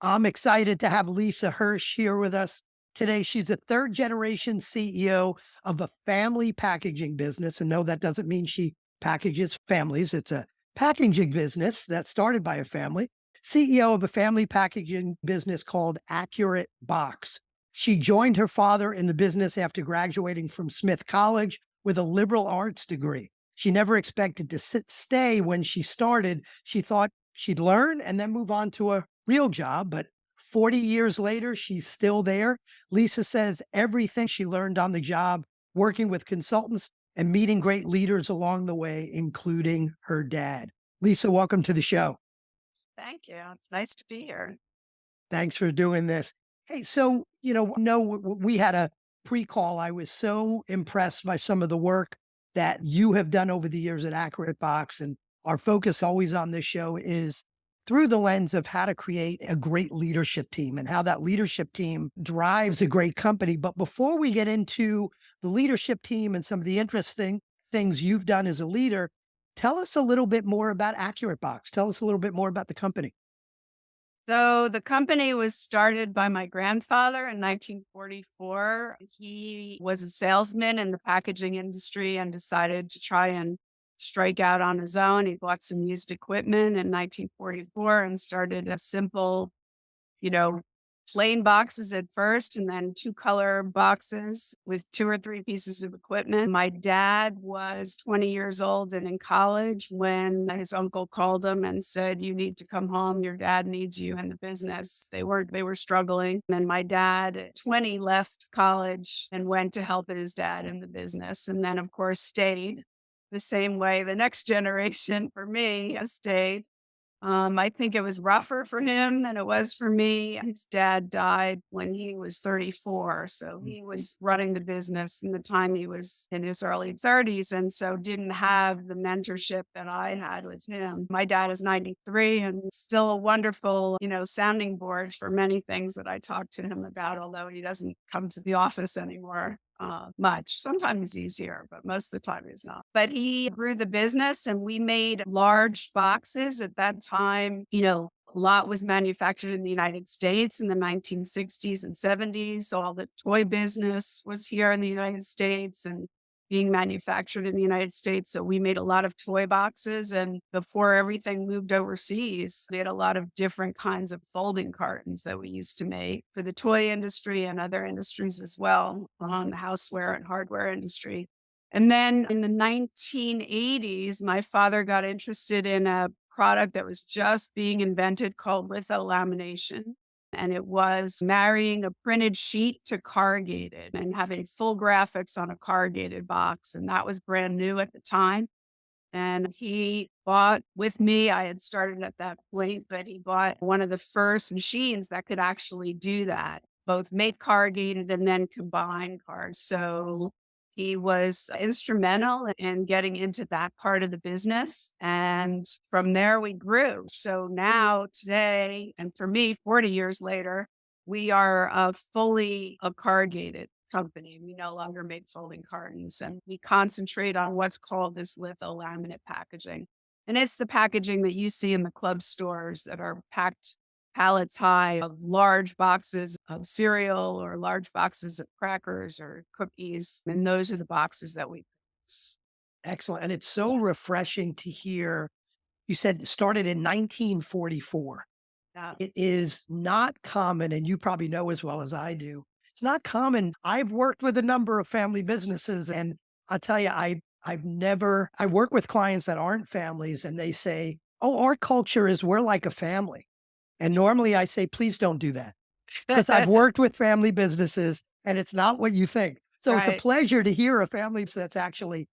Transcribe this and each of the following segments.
I'm excited to have Lisa Hirsch here with us today. She's a third generation CEO of a family packaging business. And no, that doesn't mean she packages families. It's a packaging business that started by a family. CEO of a family packaging business called Accurate Box. She joined her father in the business after graduating from Smith College with a liberal arts degree. She never expected to stay when she started. She thought she'd learn and then move on to a real job, but 40 years later, she's still there. Lisa says everything she learned on the job, working with consultants and meeting great leaders along the way, including her dad. Lisa, welcome to the show. Thank you. It's nice to be here. Thanks for doing this. Hey, so, no, we had a pre-call. I was so impressed by some of the work that you have done over the years at Accurate Box. And our focus always on this show is through the lens of how to create a great leadership team and how that leadership team drives a great company. But before we get into the leadership team and some of the interesting things you've done as a leader, tell us a little bit more about Accurate Box. Tell us a little bit more about the company. So the company was started by my grandfather in 1944. He was a salesman in the packaging industry and decided to try and strike out on his own. He bought some used equipment in 1944 and started a simple, you know, plain boxes at first and then two color boxes with two or three pieces of equipment. My dad was 20 years old and in college when his uncle called him and said, "You need to come home. Your dad needs you in the business." They were struggling. And my dad at 20 left college and went to help his dad in the business. And then of course stayed the same way the next generation for me has stayed. I think it was rougher for him than it was for me. His dad died when he was 34. So he was running the business in the time he was in his early 30s. And so didn't have the mentorship that I had with him. My dad is 93 and still a wonderful, sounding board for many things that I talk to him about, although he doesn't come to the office anymore much. Sometimes he's easier, but most of the time he's not. But he grew the business and we made large boxes at that time. A lot was manufactured in the United States in the 1960s and 70s. So all the toy business was here in the United States and being manufactured in the United States. So we made a lot of toy boxes. And before everything moved overseas, we had a lot of different kinds of folding cartons that we used to make for the toy industry and other industries as well, the houseware and hardware industry. And then in the 1980s, my father got interested in a product that was just being invented called litho-lamination. And it was marrying a printed sheet to corrugated and having full graphics on a corrugated box. And that was brand new at the time. And he bought with me, I had started at that point, but he bought one of the first machines that could actually do that, both make corrugated and then combine cards. So he was instrumental in getting into that part of the business. And from there we grew. So now today, and for me, 40 years later, we are fully a corrugated company. We no longer make folding cartons and we concentrate on what's called this litho laminate packaging. And it's the packaging that you see in the club stores that are packed pallets high of large boxes of cereal or large boxes of crackers or cookies. And those are the boxes that we produce. Excellent. And it's so refreshing to hear. You said it started in 1944. Yeah. It is not common, and you probably know as well as I do. It's not common. I've worked with a number of family businesses, and I'll tell you, I work with clients that aren't families, and they say, "Oh, our culture is we're like a family." And normally I say, "Please don't do that," because I've worked with family businesses, and it's not what you think. So it's a Right. pleasure to hear a family that's actually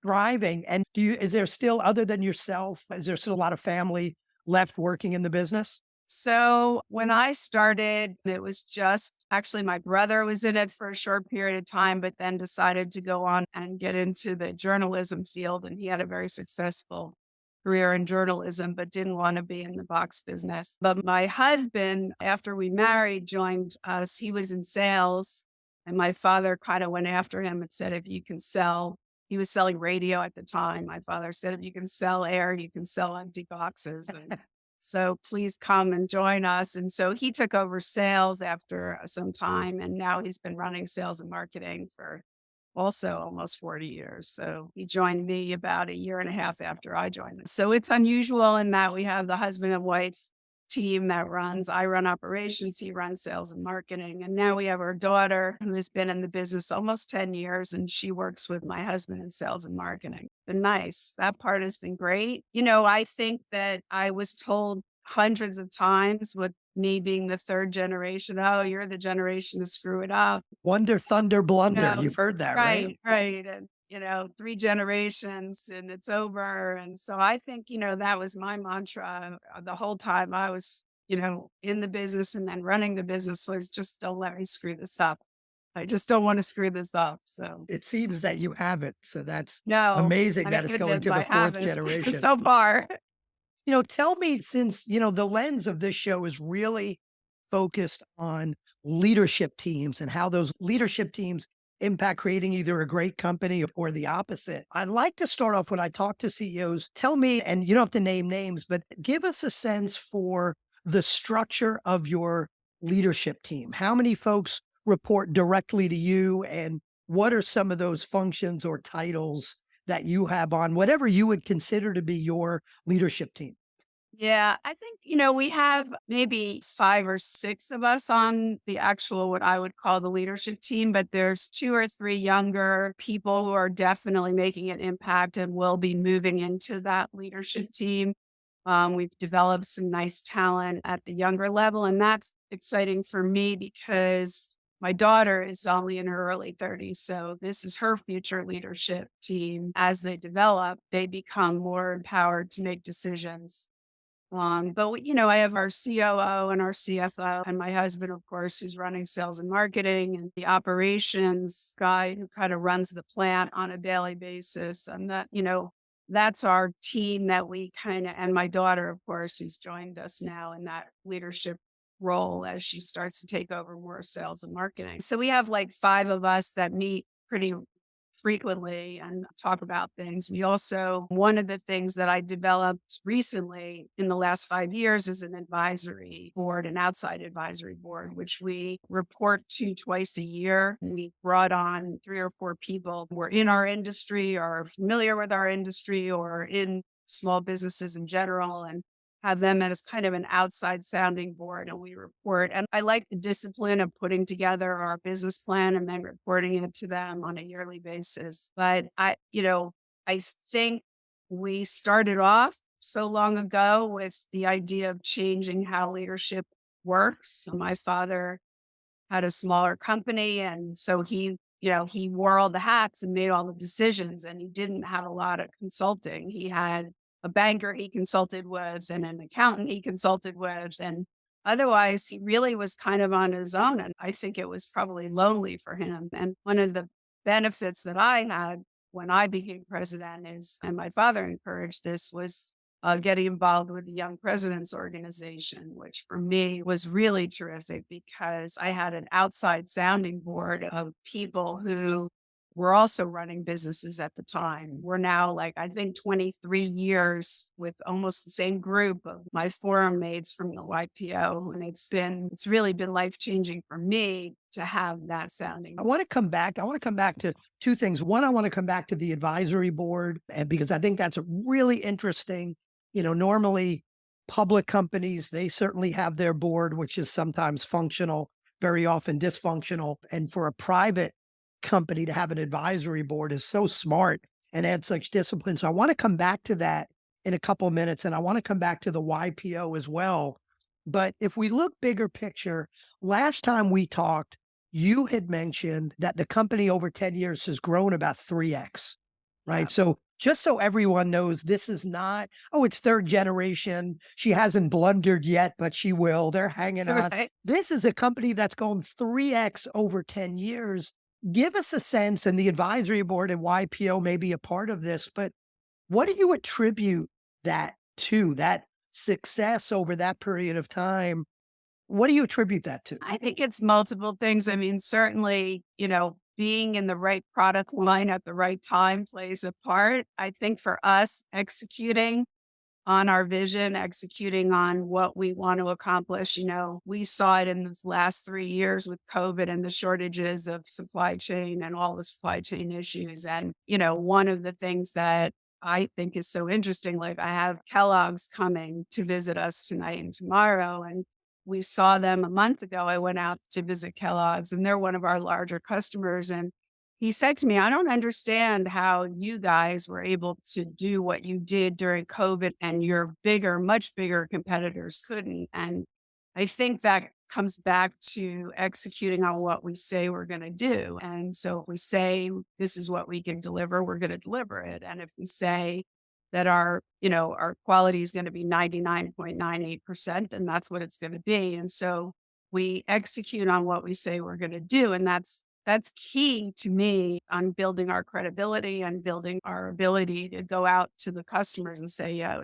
thriving. And is there still, other than yourself, is there still a lot of family left working in the business? So when I started, it was just actually my brother was in it for a short period of time, but then decided to go on and get into the journalism field. And he had a very successful career in journalism, but didn't want to be in the box business. But my husband, after we married, joined us. He was in sales. And my father kind of went after him and said, if you can sell, he was selling radio at the time. My father said, if you can sell air, you can sell empty boxes. And So please come and join us. And so he took over sales after some time, and now he's been running sales and marketing for also almost 40 years. So he joined me about a year and a half after I joined. So it's unusual in that we have the husband and wife team that runs, I run operations, he runs sales and marketing. And now we have our daughter who has been in the business almost 10 years and she works with my husband in sales and marketing. Been nice. That part has been great. I think that I was told hundreds of times with me being the third generation, oh, you're the generation to screw it up. Wonder, thunder, blunder. No, You've heard that, right? right, right, and, 3 generations and it's over, and so I think, that was my mantra, the whole time I was, in the business and then running the business was just, "Don't let me screw this up. I just don't wanna screw this up," so It seems that you haven't. So that's no, amazing that thank it's going goodness to the I fourth haven't generation. so far. Tell me, since, the lens of this show is really focused on leadership teams and how those leadership teams impact creating either a great company or the opposite. I'd like to start off when I talk to CEOs, tell me, and you don't have to name names, but give us a sense for the structure of your leadership team. How many folks report directly to you, and what are some of those functions or titles that you have on whatever you would consider to be your leadership team? Yeah, I think, we have maybe 5 or 6 of us on the actual what I would call the leadership team, but there's 2 or 3 younger people who are definitely making an impact and will be moving into that leadership team. We've developed some nice talent at the younger level, and that's exciting for me because my daughter is only in her early 30s. So this is her future leadership team. As they develop, they become more empowered to make decisions. I have our COO and our CFO and my husband, of course, who's running sales and marketing and the operations guy who kind of runs the plant on a daily basis. And that's our team that we kind of, and my daughter, of course, who's joined us now in that leadership role as she starts to take over more sales and marketing. So we have like 5 of us that meet pretty frequently and talk about things. We also, one of the things that I developed recently in the last 5 years is an advisory board, an outside advisory board, which we report to twice a year. We brought on 3 or 4 people who are in our industry or are familiar with our industry or in small businesses in general and have them as kind of an outside sounding board and we report. And I like the discipline of putting together our business plan and then reporting it to them on a yearly basis. But I think we started off so long ago with the idea of changing how leadership works. My father had a smaller company and so he wore all the hats and made all the decisions and he didn't have a lot of consulting. He had a banker he consulted with and an accountant he consulted with. And otherwise, he really was kind of on his own. And I think it was probably lonely for him. And one of the benefits that I had when I became president is, and my father encouraged this, was getting involved with the Young Presidents Organization, which for me was really terrific because I had an outside sounding board of people who were also running businesses at the time. We're now like, I think 23 years with almost the same group of my forum mates from the YPO. And it's really been life changing for me to have that sounding. I want to come back to two things. One, I want to come back to the advisory board, and because I think that's a really interesting, normally public companies, they certainly have their board, which is sometimes functional, very often dysfunctional. And for a private company to have an advisory board is so smart and add such discipline. So I want to come back to that in a couple of minutes. And I want to come back to the YPO as well. But if we look bigger picture, last time we talked, you had mentioned that the company over 10 years has grown about 3x, Yeah. right? So just so everyone knows, this is not, oh, it's third generation. She hasn't blundered yet, but she will. They're hanging on. Right. This is a company that's grown 3x over 10 years. Give us a sense, and the advisory board and YPO may be a part of this, but what do you attribute that to, that success over that period of time? What do you attribute that to? I think it's multiple things. I mean, certainly, being in the right product line at the right time plays a part. I think for us, executing on our vision, executing on what we want to accomplish. We saw it in this last 3 years with COVID and the shortages of supply chain and all the supply chain issues. And, one of the things that I think is so interesting, like I have Kellogg's coming to visit us tonight and tomorrow. And we saw them a month ago. I went out to visit Kellogg's and they're one of our larger customers. And he said to me, I don't understand how you guys were able to do what you did during COVID and your bigger, much bigger competitors couldn't. And I think that comes back to executing on what we say we're going to do. And so if we say this is what we can deliver, we're going to deliver it. And if we say that our quality is going to be 99.98%, then that's what it's going to be. And so we execute on what we say we're going to do. And that's key to me on building our credibility and building our ability to go out to the customers and say, yeah,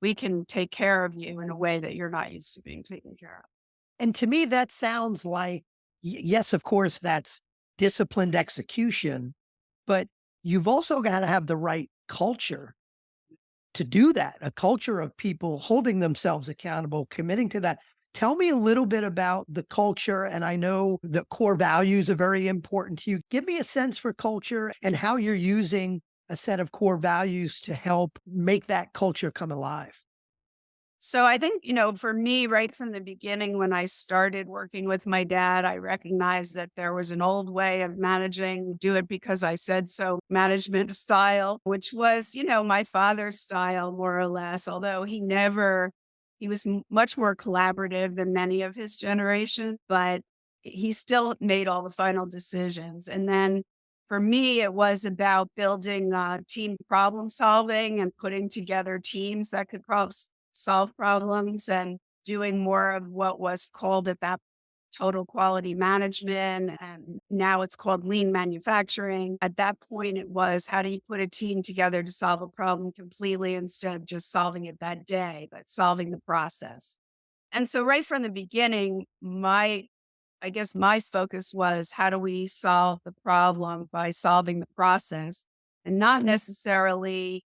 we can take care of you in a way that you're not used to being taken care of. And to me, that sounds like, yes, of course, that's disciplined execution, but you've also got to have the right culture to do that, a culture of people holding themselves accountable, committing to that. Tell me a little bit about the culture. And I know the core values are very important to you. Give me a sense for culture and how you're using a set of core values to help make that culture come alive. So I think, for me, right from the beginning, when I started working with my dad, I recognized that there was an old way of managing, do it because I said so management style, which was, my father's style, more or less, although he was much more collaborative than many of his generation, but he still made all the final decisions. And then for me, it was about building team problem solving and putting together teams that could solve problems and doing more of what was called at that total quality management. And now it's called lean manufacturing. At that point, it was how do you put a team together to solve a problem completely instead of just solving it that day, but solving the process. And so right from the beginning, I guess my focus was how do we solve the problem by solving the process and not necessarily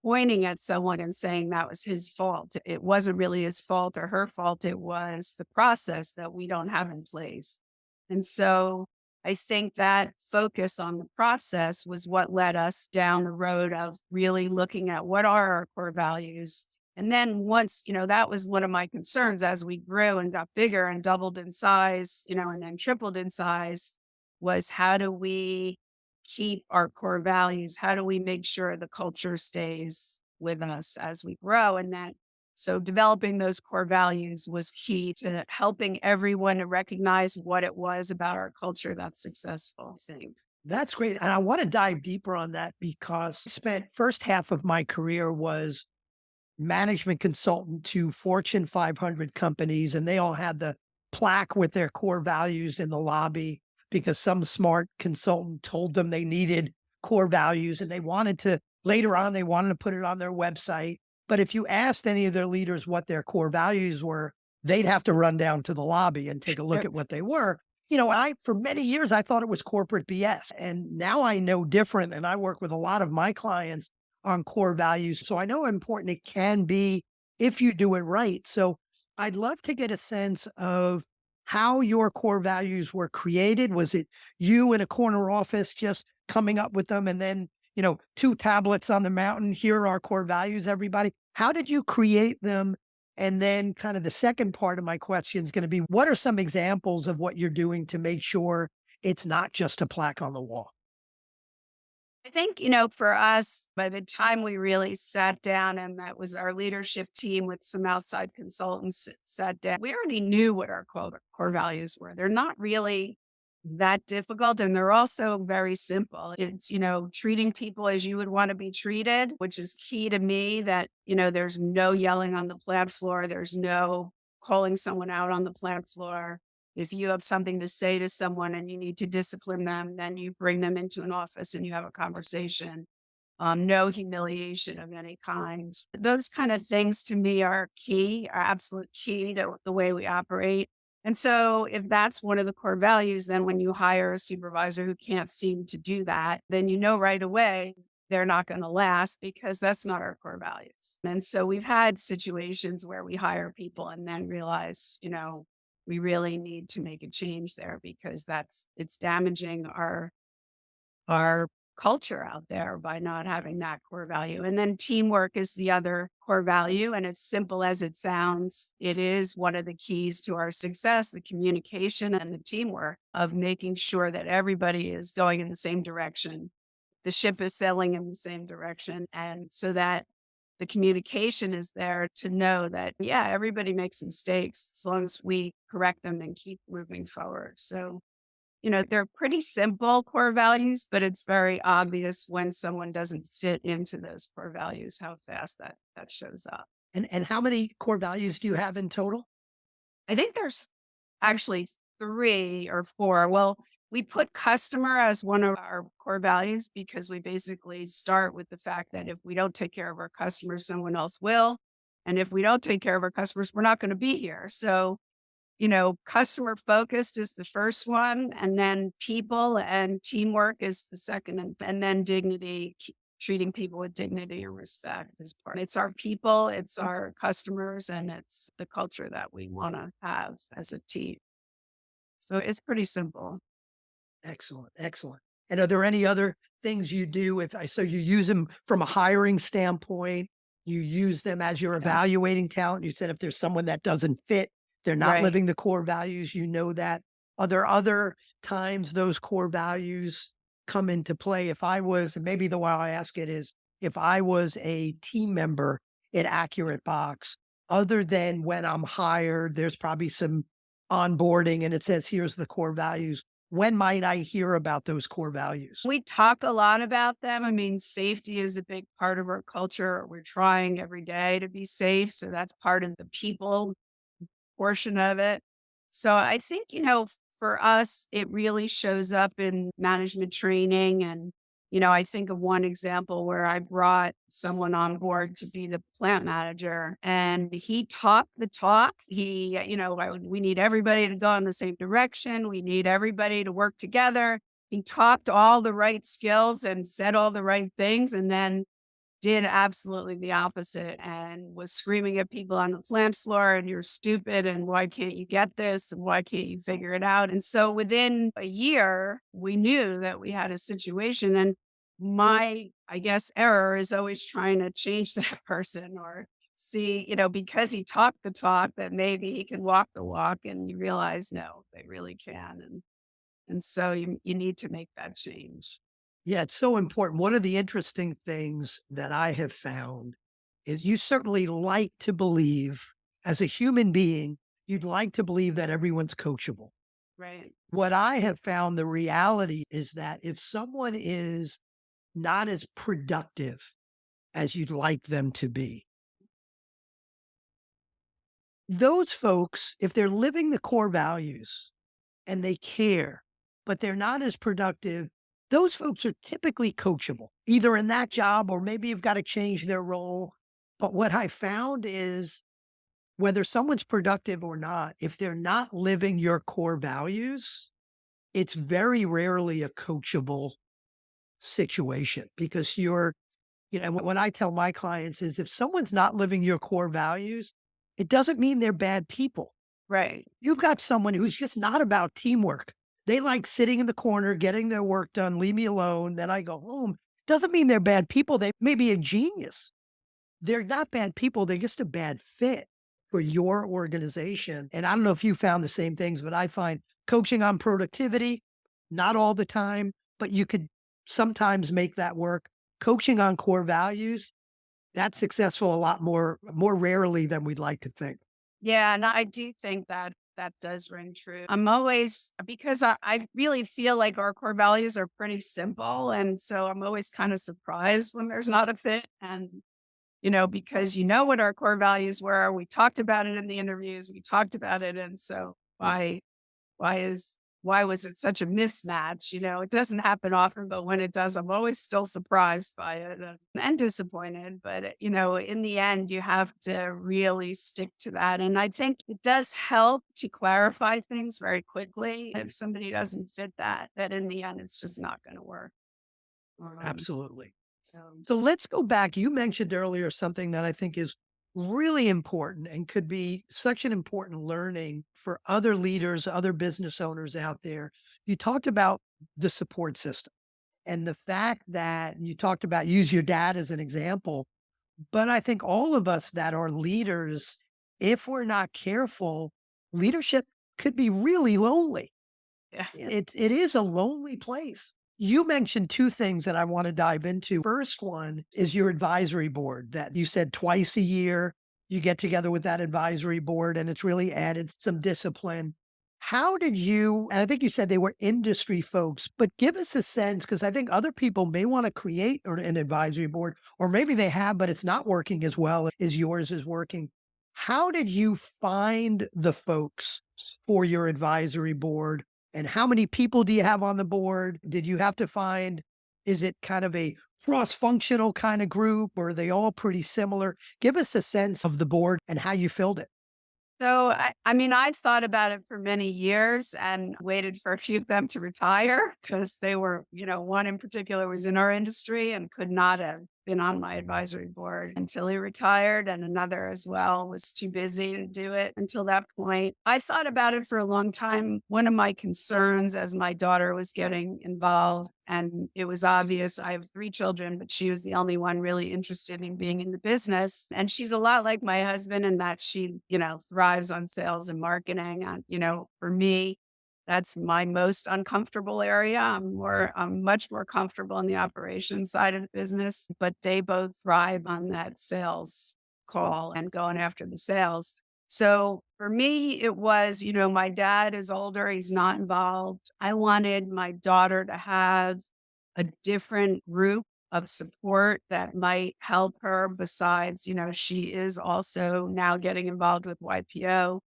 pointing at someone and saying that was his fault. It wasn't really his fault or her fault. It was the process that we don't have in place. And so I think that focus on the process was what led us down the road of really looking at what are our core values. And then once, that was one of my concerns as we grew and got bigger and doubled in size, and then tripled in size was how do we keep our core values? How do we make sure the culture stays with us as we grow? So developing those core values was key to helping everyone to recognize what it was about our culture that's successful. I think. That's great. And I want to dive deeper on that because I spent first half of my career was management consultant to Fortune 500 companies, and they all had the plaque with their core values in the lobby because some smart consultant told them they needed core values and they wanted to, later on, they wanted to put it on their website. But if you asked any of their leaders what their core values were, they'd have to run down to the lobby and take a look Yep. at what they were. For many years, I thought it was corporate BS. And now I know different. And I work with a lot of my clients on core values. So I know how important it can be if you do it right. So I'd love to get a sense of how your core values were created. Was it you in a corner office just coming up with them and then, two tablets on the mountain, here are our core values, everybody? How did you create them? And then kind of the second part of my question is going to be what are some examples of what you're doing to make sure it's not just a plaque on the wall? I think, for us, by the time we really sat down and that was our leadership team with some outside consultants sat down, we already knew what our core values were. They're not really that difficult and they're also very simple. It's, treating people as you would want to be treated, which is key to me that, there's no yelling on the plant floor. There's no calling someone out on the plant floor. If you have something to say to someone and you need to discipline them, then you bring them into an office and you have a conversation. No humiliation of any kind. Those kind of things to me are key, are absolute key to the way we operate. And so if that's one of the core values, then when you hire a supervisor who can't seem to do that, then you know right away they're not going to last because that's not our core values. And so we've had situations where we hire people and then realize, we really need to make a change there because it's damaging our culture out there by not having that core value. And then teamwork is the other core value. And it's simple as it sounds. It is one of the keys to our success, the communication and the teamwork of making sure that everybody is going in the same direction. The ship is sailing in the same direction. And so that the communication is there to know that, yeah, everybody makes mistakes as long as we correct them and keep moving forward. So they're pretty simple core values, but it's very obvious when someone doesn't fit into those core values, how fast that shows up. And how many core values do you have in total? I think there's actually 3 or 4. Well, we put customer as one of our core values because we basically start with the fact that if we don't take care of our customers, someone else will. And if we don't take care of our customers, we're not going to be here. So customer focused is the first one, and then people and teamwork is the second, and then dignity, treating people with dignity and respect is part. It's our people, it's our customers, and it's the culture that we want to have as a team. So it's pretty simple. Excellent, excellent. And are there any other things you do so you use them from a hiring standpoint, you use them as you're Yeah. evaluating talent. You said if there's someone that doesn't fit, they're not Right. living the core values, you know that. Are there other times those core values come into play? If I was, and maybe the way I ask it is, if I was a team member at Accurate Box, other than when I'm hired, there's probably some onboarding and it says, here's the core values. When might I hear about those core values? We talk a lot about them. I mean, safety is a big part of our culture. We're trying every day to be safe. So that's part of the people portion of it. So I think, for us, it really shows up in management training. And, I think of one example where I brought someone on board to be the plant manager and he talked the talk. We need everybody to go in the same direction. We need everybody to work together. He talked all the right skills and said all the right things. And then did absolutely the opposite and was screaming at people on the plant floor and you're stupid and why can't you get this and why can't you figure it out? And so within a year, we knew that we had a situation and my, I guess, error is always trying to change that person or see, because he talked the talk that maybe he can walk the walk and you realize no, they really can. And so you need to make that change. Yeah, it's so important. One of the interesting things that I have found is you certainly like to believe, as a human being, you'd like to believe that everyone's coachable. Right. What I have found, the reality is that if someone is not as productive as you'd like them to be, those folks, if they're living the core values and they care, but they're not as productive, those folks are typically coachable, either in that job or maybe you've got to change their role. But what I found is whether someone's productive or not, if they're not living your core values, it's very rarely a coachable situation because what I tell my clients is if someone's not living your core values, it doesn't mean they're bad people. Right. You've got someone who's just not about teamwork. They like sitting in the corner, getting their work done, leave me alone, then I go home. Doesn't mean they're bad people. They may be a genius. They're not bad people. They're just a bad fit for your organization. And I don't know if you found the same things, but I find coaching on productivity, not all the time, but you could sometimes make that work. Coaching on core values, that's successful a lot more rarely than we'd like to think. Yeah, and I do think that that does ring true. I'm always because I really feel like our core values are pretty simple. And so I'm always kind of surprised when there's not a fit. And, because you know what our core values were. We talked about it in the interviews, we talked about it. And so why is why was it such a mismatch? It doesn't happen often, but when it does, I'm always still surprised by it and disappointed. But, in the end, you have to really stick to that. And I think it does help to clarify things very quickly. If somebody doesn't fit that in the end, it's just not going to work. Um, Absolutely. So So let's go back. You mentioned earlier something that I think is really important and could be such an important learning for other leaders, other business owners out there. You talked about the support system and the fact that you talked about use your dad as an example. But I think all of us that are leaders, if we're not careful, leadership could be really lonely. yeah. It is a lonely place. You mentioned 2 things that I wanna dive into. First one is your advisory board that you said twice a year, you get together with that advisory board, and it's really added some discipline. How did you and I think you said they were industry folks, but give us a sense because I think other people may wanna create an advisory board, or maybe they have, but it's not working as well as yours is working. How did you find the folks for your advisory board? And how many people do you have on the board? Did you have to find is it kind of a cross-functional kind of group or are they all pretty similar? Give us a sense of the board and how you filled it. So, I mean, I've thought about it for many years and waited for a few of them to retire because they were, one in particular was in our industry and could not have been on my advisory board until he retired. And another as well was too busy to do it until that point. I thought about it for a long time. One of my concerns as my daughter was getting involved, and it was obvious I have 3 children, but she was the only one really interested in being in the business. And she's a lot like my husband in that she, thrives on sales and marketing. And, for me, that's my most uncomfortable area. I'm much more comfortable in the operations side of the business, but they both thrive on that sales call and going after the sales. So for me, it was, my dad is older. He's not involved. I wanted my daughter to have a different group of support that might help her besides, she is also now getting involved with YPO.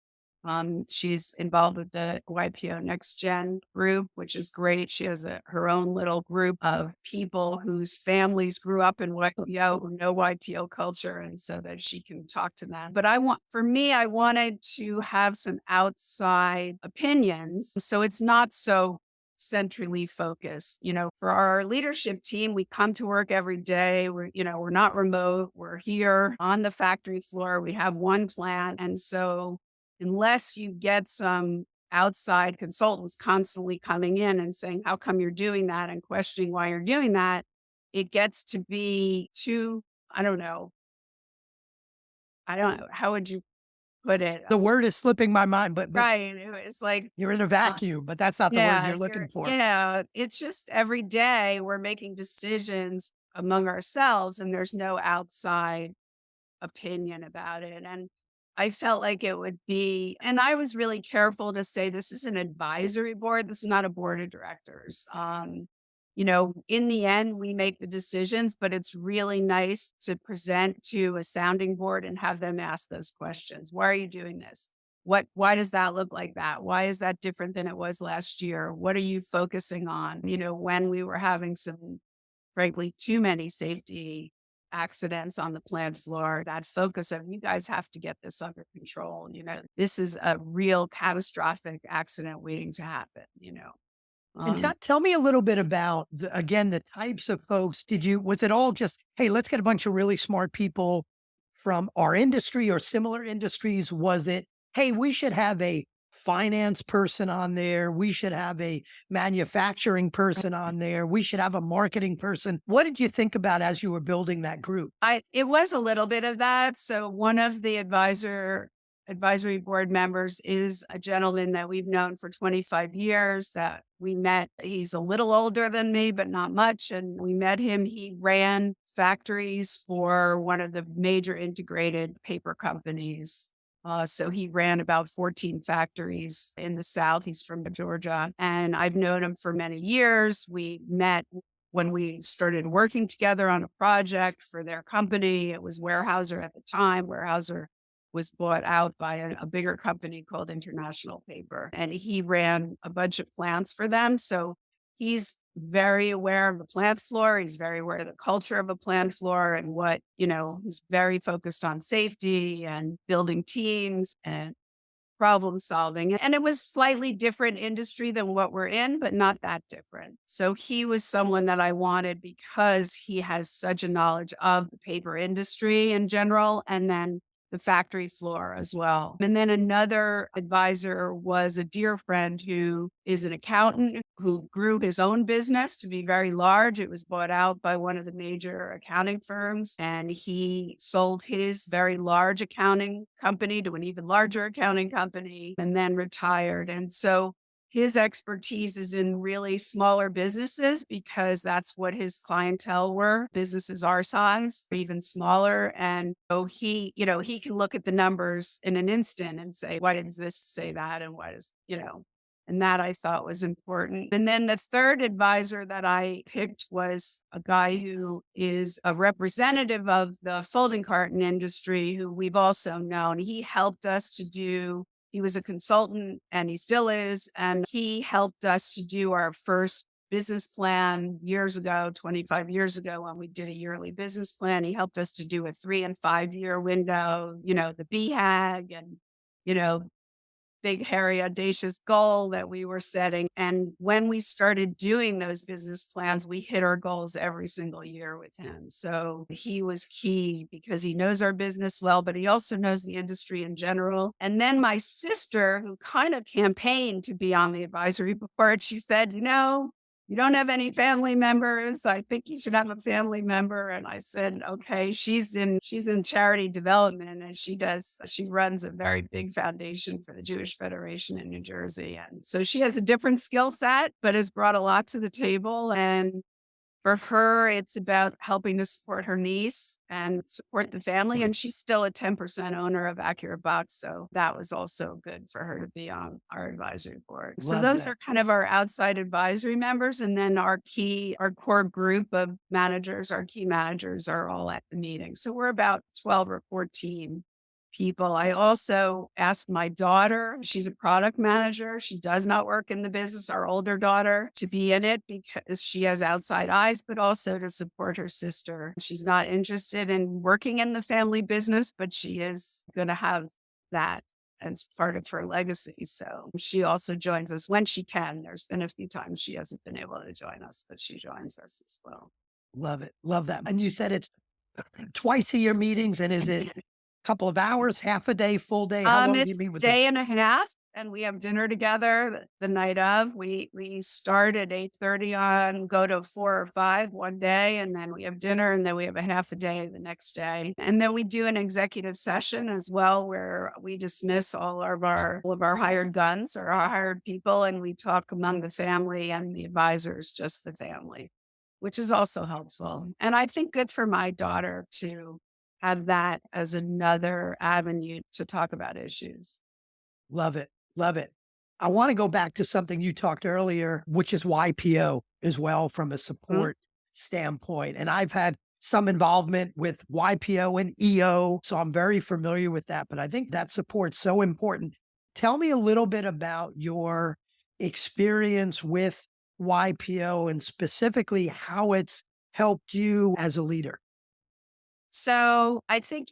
She's involved with the YPO Next Gen group, which is great. She has her own little group of people whose families grew up in YPO who know YPO culture, and so that she can talk to them. But for me, I wanted to have some outside opinions, so it's not so centrally focused. For our leadership team, we come to work every day. We're not remote. We're here on the factory floor. We have one plant, and so unless you get some outside consultants constantly coming in and saying, how come you're doing that? And questioning why you're doing that, it gets to be too, I don't know. I don't know. How would you put it? The word is slipping my mind, but Right. It's like, you're in a uh, vacuum, but that's not the word yeah, you're looking for. it's just every day we're making decisions among ourselves and there's no outside opinion about it. And I felt like it would be, and I was really careful to say this is an advisory board. This is not a board of directors. In the end, we make the decisions, but it's really nice to present to a sounding board and have them ask those questions. Why are you doing this? Why does that look like that? Why is that different than it was last year? What are you focusing on? When we were having some, frankly, too many safety accidents on the plant floor, that focus of you guys have to get this under control. This is a real catastrophic accident waiting to happen. And Um, tell me a little bit about again the types of folks. Was it all just hey, let's get a bunch of really smart people from our industry or similar industries? Was it hey, we should have a finance person on there, we should have a manufacturing person on there, we should have a marketing person? What did you think about as you were building that group? it was a little bit of that. So one of the advisory board members is a gentleman that we've known for 25 years that we met. He's a little older than me, but not much. And we met him. He ran factories for one of the major integrated paper companies. So he ran about 14 factories in the South. He's from Georgia. And I've known him for many years. We met when we started working together on a project for their company. It was Weyerhaeuser at the time. Weyerhaeuser was bought out by a bigger company called International Paper, and he ran a bunch of plants for them. So he's very aware of the plant floor. He's very aware of the culture of a plant floor and he's very focused on safety and building teams. And problem solving. And it was slightly different industry than what we're in, but not that different. So he was someone that I wanted because he has such a knowledge of the paper industry in general, and then the factory floor as well. And then another advisor was a dear friend who is an accountant who grew his own business to be very large. It was bought out by one of the major accounting firms, and he sold his very large accounting company to an even larger accounting company and then retired. And so his expertise is in really smaller businesses because that's what his clientele were. Businesses our size, or even smaller. And so he can look at the numbers in an instant and say, why didn't this say that? And why and that I thought was important. And then the third advisor that I picked was a guy who is a representative of the folding carton industry, who we've also known. He was a consultant and he still is. And he helped us to do our first business plan years ago, 25 years ago, when we did a yearly business plan. He helped us to do a 3 and 5 year window, the BHAG and, you know, big, hairy, audacious goal that we were setting. And when we started doing those business plans, we hit our goals every single year with him. So he was key because he knows our business well, but he also knows the industry in general. And then my sister, who kind of campaigned to be on the advisory board, she said, you don't have any family members. I think you should have a family member. And I said, okay, she's in charity development, and she runs a very big foundation for the Jewish Federation in New Jersey. And so she has a different skill set, but has brought a lot to the table. And for her, it's about helping to support her niece and support the family. And she's still a 10% owner of Accurate Box. So that was also good for her to be on our advisory board. So Love those that. are kind of our outside advisory members. And then our core group of managers, our key managers are all at the meeting. So we're about 12 or 14 people. I also asked my daughter, she's a product manager. She does not work in the business, our older daughter, to be in it because she has outside eyes, but also to support her sister. She's not interested in working in the family business, but she is going to have that as part of her legacy. So she also joins us when she can. There's been a few times she hasn't been able to join us, but she joins us as well. Love it. Love that. And you said it's twice a year meetings. And is it a couple of hours, half a day, full day? How long do you It's meet with day this? and a half, and we have dinner together the night of. We start at 8:30 on, go to 4 or 5 one day, and then we have dinner, and then we have a half a day the next day. And then we do an executive session as well, where we dismiss all of our hired guns or our hired people, and we talk among the family and the advisors, just the family, which is also helpful. And I think good for my daughter to have that as another avenue to talk about issues. Love it. Love it. I want to go back to something you talked earlier, which is YPO as well from a Mhm. support standpoint. And I've had some involvement with YPO and EO, so I'm very familiar with that. But I think that support's so important. Tell me a little bit about your experience with YPO and specifically how it's helped you as a leader. So I think,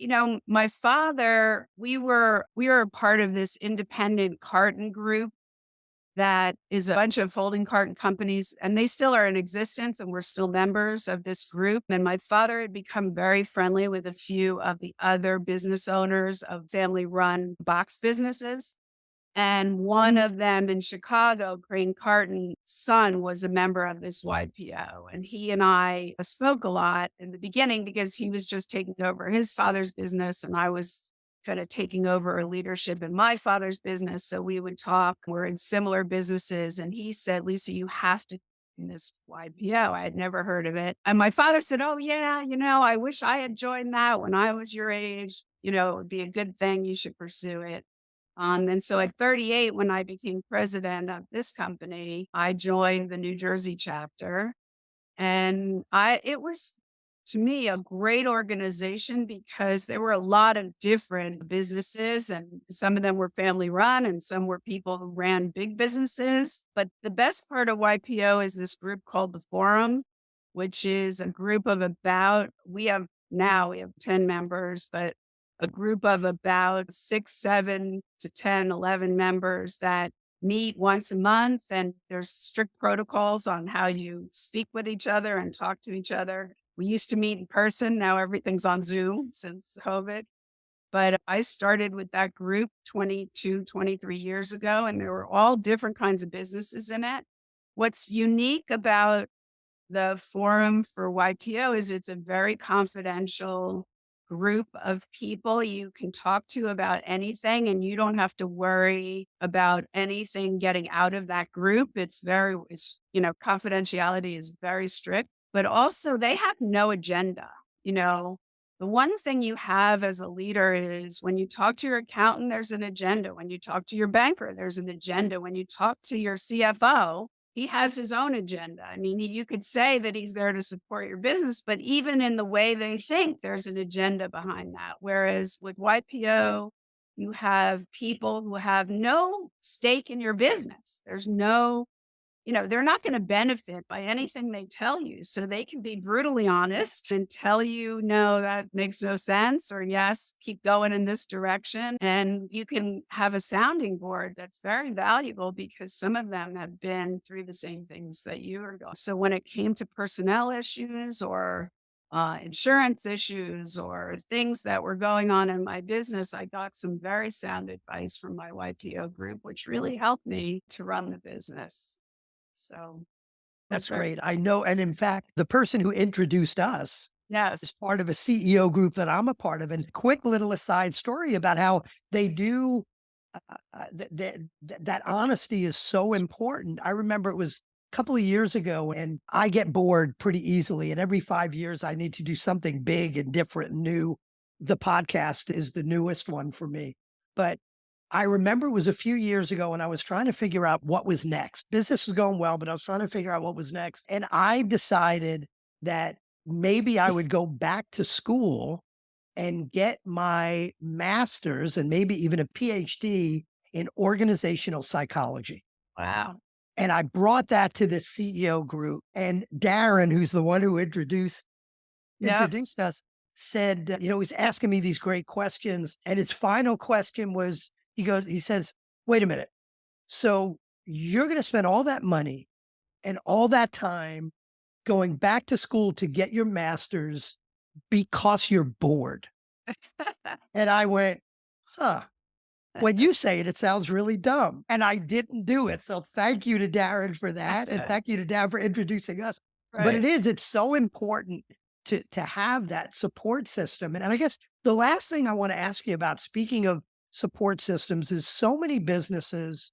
my father, we were a part of this independent carton group that is a bunch of folding carton companies, and they still are in existence, and we're still members of this group. And my father had become very friendly with a few of the other business owners of family run box businesses. And one of them in Chicago, Crane Carton's son, was a member of this YPO. And he and I spoke a lot in the beginning because he was just taking over his father's business, and I was kind of taking over a leadership in my father's business. So we would talk. We're in similar businesses. And he said, Lisa, you have to in this YPO. I had never heard of it. And my father said, oh, yeah, I wish I had joined that when I was your age. It would be a good thing. You should pursue it. And so at 38, when I became president of this company, I joined the New Jersey chapter. And it was to me a great organization because there were a lot of different businesses, and some of them were family run and some were people who ran big businesses. But the best part of YPO is this group called the Forum, which is a group of we have 10 members, but a group of about 6, 7 to 10, 11 members that meet once a month. And there's strict protocols on how you speak with each other and talk to each other. We used to meet in person. Now everything's on Zoom since COVID. But I started with that group 22, 23 years ago, and there were all different kinds of businesses in it. What's unique about the forum for YPO is it's a very confidential group of people you can talk to about anything, and you don't have to worry about anything getting out of that group. Confidentiality is very strict, but also they have no agenda. You know, the one thing you have as a leader is when you talk to your accountant, there's an agenda. When you talk to your banker, there's an agenda. When you talk to your CFO, he has his own agenda. I mean, you could say that he's there to support your business, but even in the way they think, there's an agenda behind that. Whereas with YPO, you have people who have no stake in your business. There's no, they're not going to benefit by anything they tell you. So they can be brutally honest and tell you, no, that makes no sense, or yes, keep going in this direction. And you can have a sounding board that's very valuable because some of them have been through the same things that you are going. So when it came to personnel issues or insurance issues or things that were going on in my business, I got some very sound advice from my YPO group, which really helped me to run the business. So was That's very great. I know. And in fact, the person who introduced us is yes. part of a CEO group that I'm a part of. And quick little aside story about how they do that honesty is so important. I remember it was a couple of years ago, and I get bored pretty easily. And every 5 years, I need to do something big and different and new. The podcast is the newest one for me. But I remember it was a few years ago and I was trying to figure out what was next. Business was going well, but I was trying to figure out what was next. And I decided that maybe I would go back to school and get my master's and maybe even a PhD in organizational psychology. Wow. And I brought that to the CEO group. And Darren, who's the one who Yep. introduced us, said, he's asking me these great questions. And his final question was, he says, wait a minute. So you're going to spend all that money and all that time going back to school to get your master's because you're bored. And I went, huh. When you say it, it sounds really dumb. And I didn't do it. So thank you to Darren for that. And thank you to Darren for introducing us. But Right. it's so important to have that support system. And I guess the last thing I want to ask you about, speaking of support systems, is so many businesses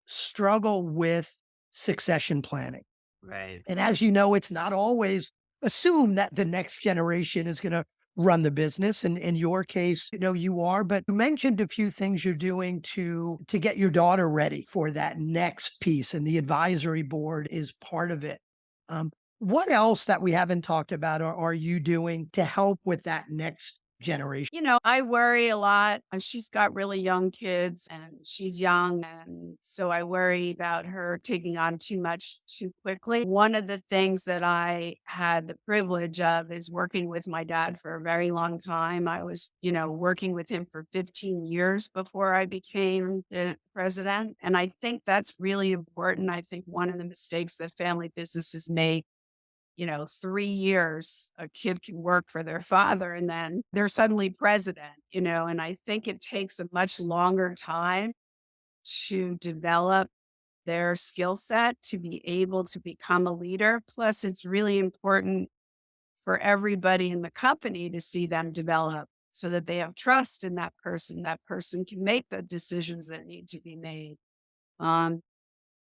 struggle with succession planning. Right. And as you know, it's not always assumed that the next generation is going to run the business. And in your case, you are, but you mentioned a few things you're doing to get your daughter ready for that next piece. And the advisory board is part of it. What else that we haven't talked about are you doing to help with that next generation? I worry a lot. She's got really young kids and she's young. And so I worry about her taking on too much too quickly. One of the things that I had the privilege of is working with my dad for a very long time. I was, working with him for 15 years before I became the president. And I think that's really important. I think one of the mistakes that family businesses make, 3 years, a kid can work for their father and then they're suddenly president, and I think it takes a much longer time to develop their skill set to be able to become a leader. Plus, it's really important for everybody in the company to see them develop so that they have trust in that person. That person can make the decisions that need to be made. Um,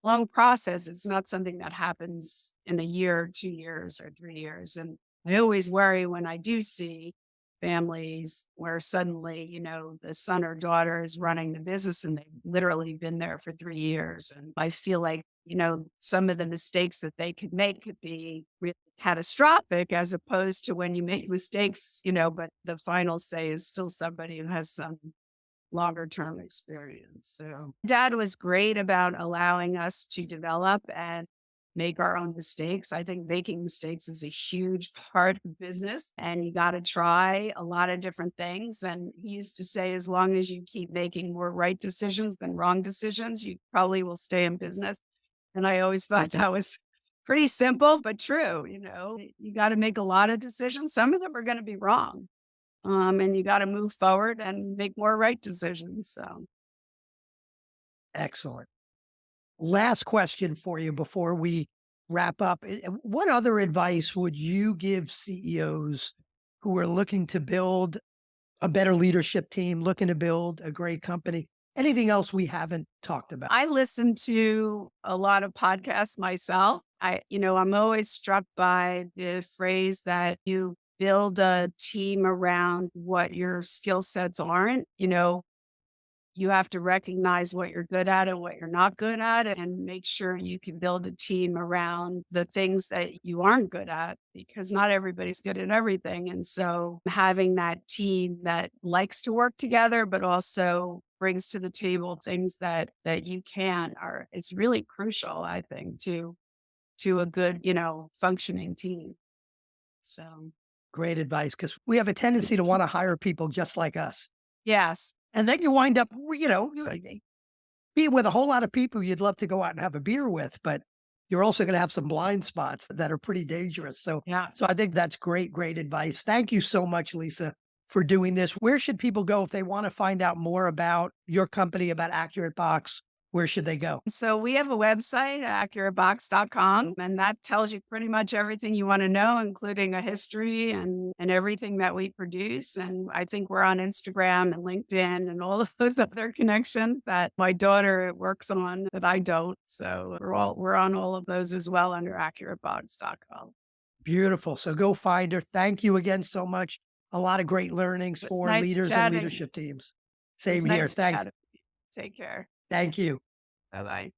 Long process. It's not something that happens in a year, 2 years, or 3 years. And I always worry when I do see families where suddenly, the son or daughter is running the business and they've literally been there for 3 years. And I feel like, some of the mistakes that they could make could be really catastrophic as opposed to when you make mistakes, but the final say is still somebody who has some longer term experience. So dad was great about allowing us to develop. And make our own mistakes. I think making mistakes is a huge part of business, and you got to try a lot of different things. And he used to say, as long as you keep making more right decisions than wrong decisions, you probably will stay in business. And I always thought that was pretty simple, but true. You got to make a lot of decisions. Some of them are going to be wrong. And you got to move forward and make more right decisions. So, Excellent. Last question for you before we wrap up. What other advice would you give CEOs who are looking to build a better leadership team, looking to build a great company? Anything else we haven't talked about? I listen to a lot of podcasts myself. I'm always struck by the phrase that you build a team around what your skill sets aren't. You have to recognize what you're good at and what you're not good at, and make sure you can build a team around the things that you aren't good at, because not everybody's good at everything. And so having that team that likes to work together, but also brings to the table things that you can are it's really crucial, I think, to a good, functioning team. So Great advice because we have a tendency to want to hire people just like us. yes. And then you wind up, being with a whole lot of people you'd love to go out and have a beer with, but you're also going to have some blind spots that are pretty dangerous. So, Yeah. so I think that's great, great advice. Thank you so much, Lisa, for doing this. Where should people go if they want to find out more about your company, about Accurate Box? Where should they go? So we have a website, accuratebox.com, and that tells you pretty much everything you want to know, including a history and everything that we produce. And I think we're on Instagram and LinkedIn and all of those other connections that my daughter works on that I don't. So we're on all of those as well under accuratebox.com. Beautiful. So go find her. Thank you again so much. A lot of great learnings It's for nice leaders and chatting. leadership teams. It's Same here. nice Thanks. chatting. Take care. Thank you. Bye bye.